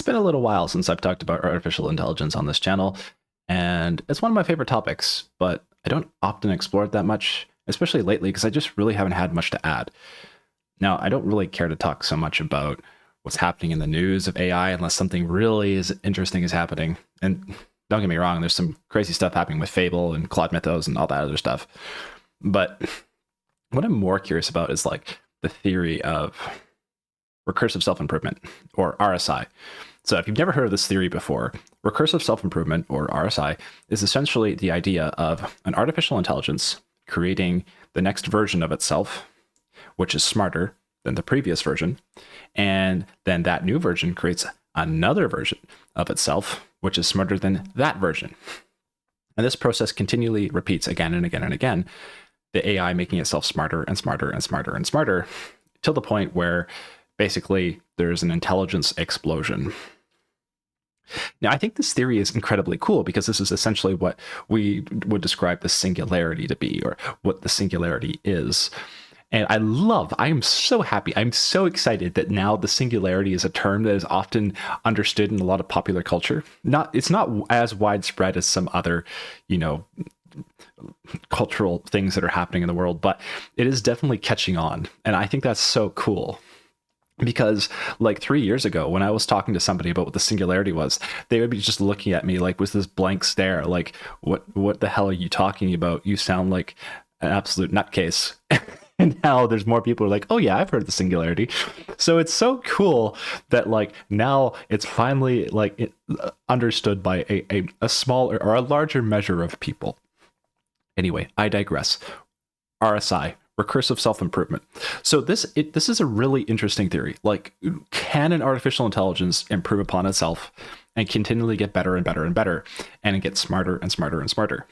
been a little while since I've talked about artificial intelligence on this channel, and it's one of my favorite topics, but I don't often explore it that much, especially lately, because I just really haven't had much to add. Now, I don't really care to talk so much about what's happening in the news of AI unless something really is interesting is happening. And don't get me wrong, there's some crazy stuff happening with Fable and Claude Mythos and all that other stuff. But what I'm more curious about is like the theory of recursive self-improvement, or RSI. So if you've never heard of this theory before, recursive self-improvement, or RSI, is essentially the idea of an artificial intelligence creating the next version of itself, which is smarter than the previous version. And then that new version creates another version of itself, which is smarter than that version. And this process continually repeats again and again and again, the AI making itself smarter and smarter and smarter and smarter, till the point where basically there's an intelligence explosion. Now, I think this theory is incredibly cool because this is essentially what we would describe the singularity to be, or what the singularity is. And I am so happy, I'm so excited that now the singularity is a term that is often understood in a lot of popular culture. It's not as widespread as some other, cultural things that are happening in the world, but it is definitely catching on. And I think that's so cool. Because like 3 years ago, when I was talking to somebody about what the singularity was, they would be just looking at me like with this blank stare, like, what the hell are you talking about? You sound like an absolute nutcase. And now there's more people who are like, oh yeah, I've heard of the singularity. So it's so cool that like now it's finally like understood by a smaller or a larger measure of people. Anyway, I digress. RSI. Recursive self-improvement. So this is a really interesting theory. Like, can an artificial intelligence improve upon itself and continually get better and better and better, and get smarter and smarter and smarter?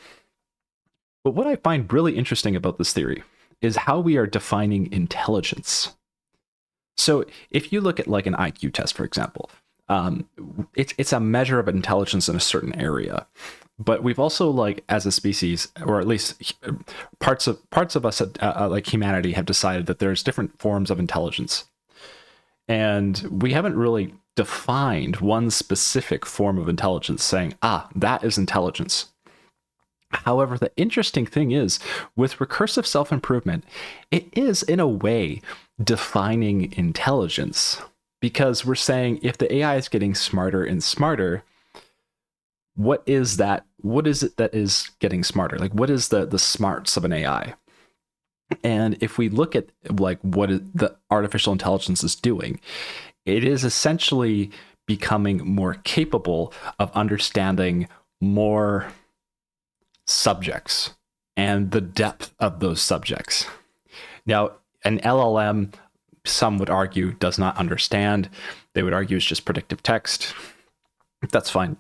But what I find really interesting about this theory is how we are defining intelligence. So if you look at like an IQ test, for example, it's a measure of intelligence in a certain area. But we've also, like, as a species, or at least parts of us, like humanity, have decided that there's different forms of intelligence, and we haven't really defined one specific form of intelligence, saying, that is intelligence. However, the interesting thing is, with recursive self-improvement, it is in a way defining intelligence, because we're saying if the AI is getting smarter and smarter, what is that? What is it that is getting smarter? Like, what is the smarts of an AI? And if we look at like what the artificial intelligence is doing, it is essentially becoming more capable of understanding more subjects and the depth of those subjects. Now, an LLM, some would argue, does not understand. They would argue it's just predictive text. That's fine.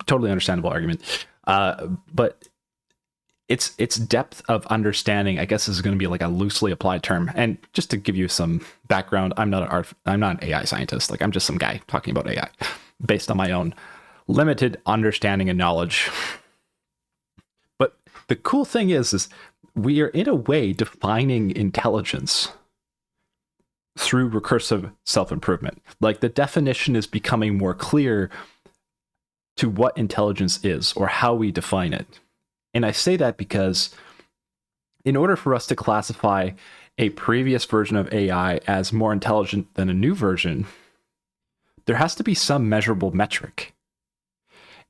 Totally understandable argument. But its depth of understanding, I guess, is going to be like a loosely applied term. And just to give you some background, I'm not an AI scientist. Like, I'm just some guy talking about AI based on my own limited understanding and knowledge. But the cool thing is we are in a way defining intelligence through recursive self-improvement. Like, the definition is becoming more clear to what intelligence is, or how we define it. And I say that because in order for us to classify a previous version of AI as more intelligent than a new version, there has to be some measurable metric.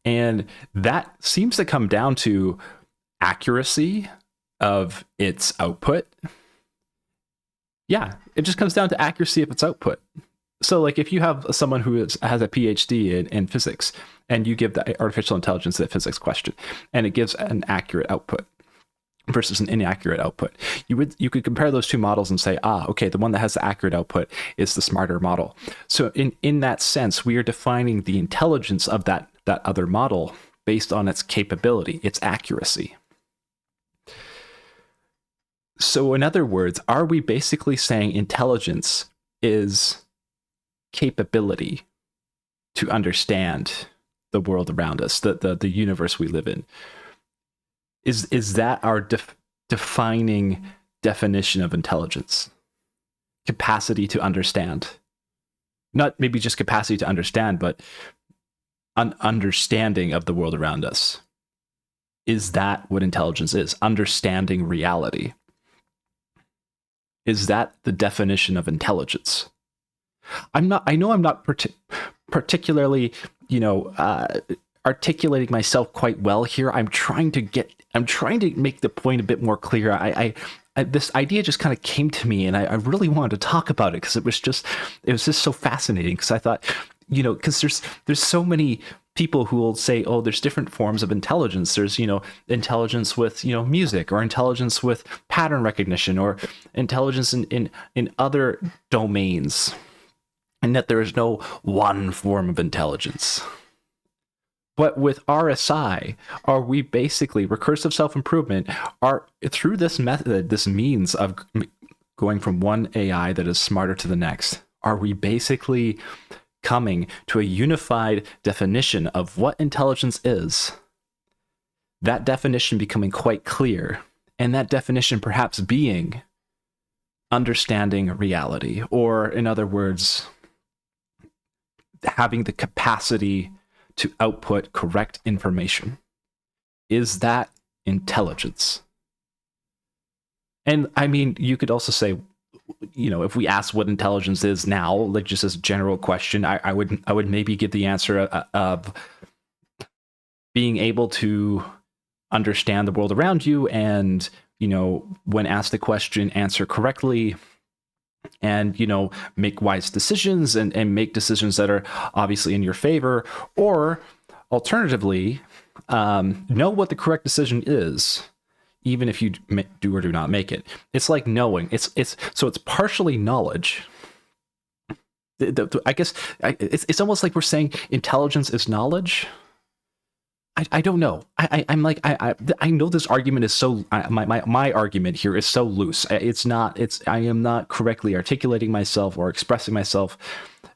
And that seems to come down to accuracy of its output. Yeah, it just comes down to accuracy of its output. So like, if you have someone who has a PhD in physics, and you give the artificial intelligence that physics question, and it gives an accurate output versus an inaccurate output, you could compare those two models and say, okay, the one that has the accurate output is the smarter model. So in that sense, we are defining the intelligence of that other model based on its capability, its accuracy. So in other words, are we basically saying intelligence is capability to understand the world around us, the universe we live in? Is that our defining definition of intelligence? Capacity to understand. Not maybe just capacity to understand, but an understanding of the world around us. Is that what intelligence is? Understanding reality. Is that the definition of intelligence? I know I'm not particularly, articulating myself quite well here. I'm trying to make the point a bit more clear. I this idea just kind of came to me, and I really wanted to talk about it because it was just so fascinating. Because I thought, because there's so many people who will say, oh, there's different forms of intelligence. There's, intelligence with, music, or intelligence with pattern recognition, or intelligence in other domains, and that there is no one form of intelligence. But with RSI, are we basically, recursive self-improvement, are through this method, this means of going from one AI that is smarter to the next, are we basically coming to a unified definition of what intelligence is? That definition becoming quite clear, and that definition perhaps being understanding reality, or in other words, having the capacity to output correct information. Is that intelligence? And I mean, you could also say, if we ask what intelligence is now, like just as a general question, I would maybe give the answer of being able to understand the world around you, and when asked the question, answer correctly, and make wise decisions, and make decisions that are obviously in your favor, or alternatively, know what the correct decision is, even if you do or do not make it. It's like knowing. It's partially knowledge. I guess it's almost like we're saying intelligence is knowledge. I don't know. I'm like, I know this argument is so, my argument here is so loose. I am not correctly articulating myself or expressing myself.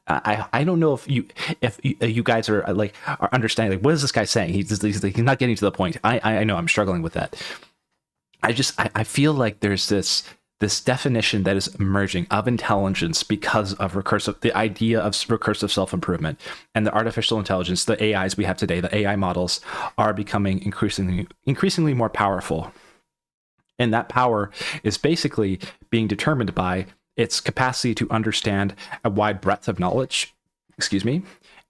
I don't know if you guys are understanding, like, what is this guy saying? He's not getting to the point. I know I'm struggling with that. I feel like there's this definition that is emerging of intelligence because of the idea of recursive self-improvement, and the artificial intelligence, the AIs we have today, the AI models, are becoming increasingly more powerful. And that power is basically being determined by its capacity to understand a wide breadth of knowledge,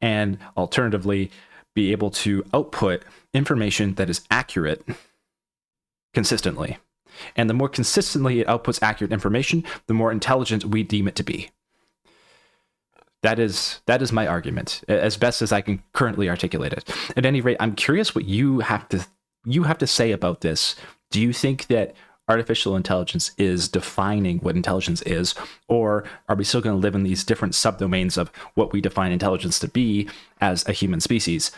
and alternatively be able to output information that is accurate consistently. And the more consistently it outputs accurate information, the more intelligent we deem it to be. That is my argument, as best as I can currently articulate it. At any rate, I'm curious what you have to say about this. Do you think that artificial intelligence is defining what intelligence is, or are we still going to live in these different subdomains of what we define intelligence to be as a human species?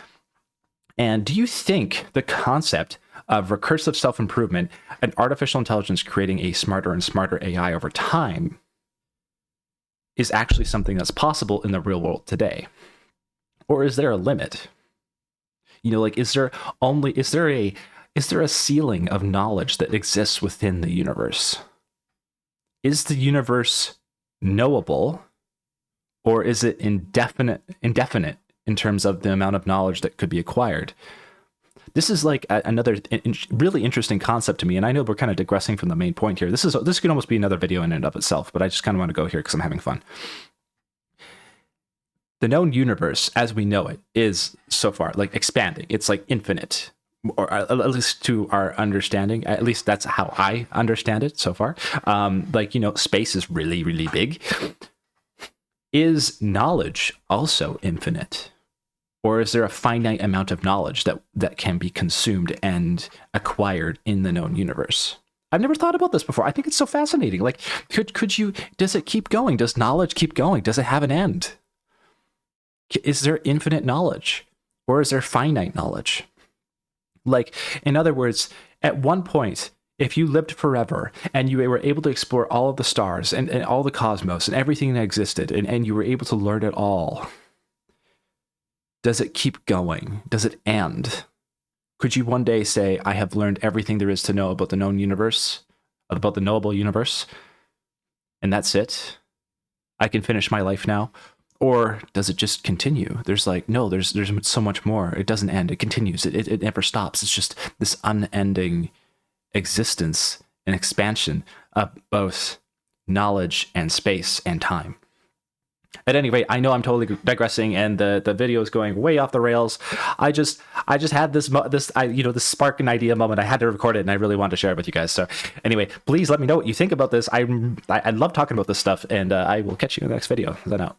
And do you think the concept of recursive self-improvement and artificial intelligence creating a smarter and smarter AI over time is actually something that's possible in the real world today? Or is there a limit? Is there a ceiling of knowledge that exists within the universe? Is the universe knowable, or is it indefinite in terms of the amount of knowledge that could be acquired? This is like another really interesting concept to me, and I know we're kind of digressing from the main point here. This could almost be another video in and of itself, but I just kind of want to go here because I'm having fun. The known universe, as we know it, is so far like expanding. It's like infinite, or at least to our understanding. At least that's how I understand it so far. Space is really, really big. Is knowledge also infinite? Or is there a finite amount of knowledge that can be consumed and acquired in the known universe? I've never thought about this before. I think it's so fascinating. Like, does it keep going? Does knowledge keep going? Does it have an end? Is there infinite knowledge, or is there finite knowledge? Like, in other words, at one point, if you lived forever and you were able to explore all of the stars and all the cosmos and everything that existed, and you were able to learn it all, does it keep going? Does it end? Could you one day say, I have learned everything there is to know about the known universe, about the knowable universe, and that's it? I can finish my life now? Or does it just continue? There's like, no, there's so much more. It doesn't end. It continues. It never stops. It's just this unending existence and expansion of both knowledge and space and time. At any rate, I know I'm totally digressing, and the video is going way off the rails. I just had this this spark and idea moment. I had to record it, and I really wanted to share it with you guys. So anyway, please let me know what you think about this. I love talking about this stuff, and I will catch you in the next video. Then out.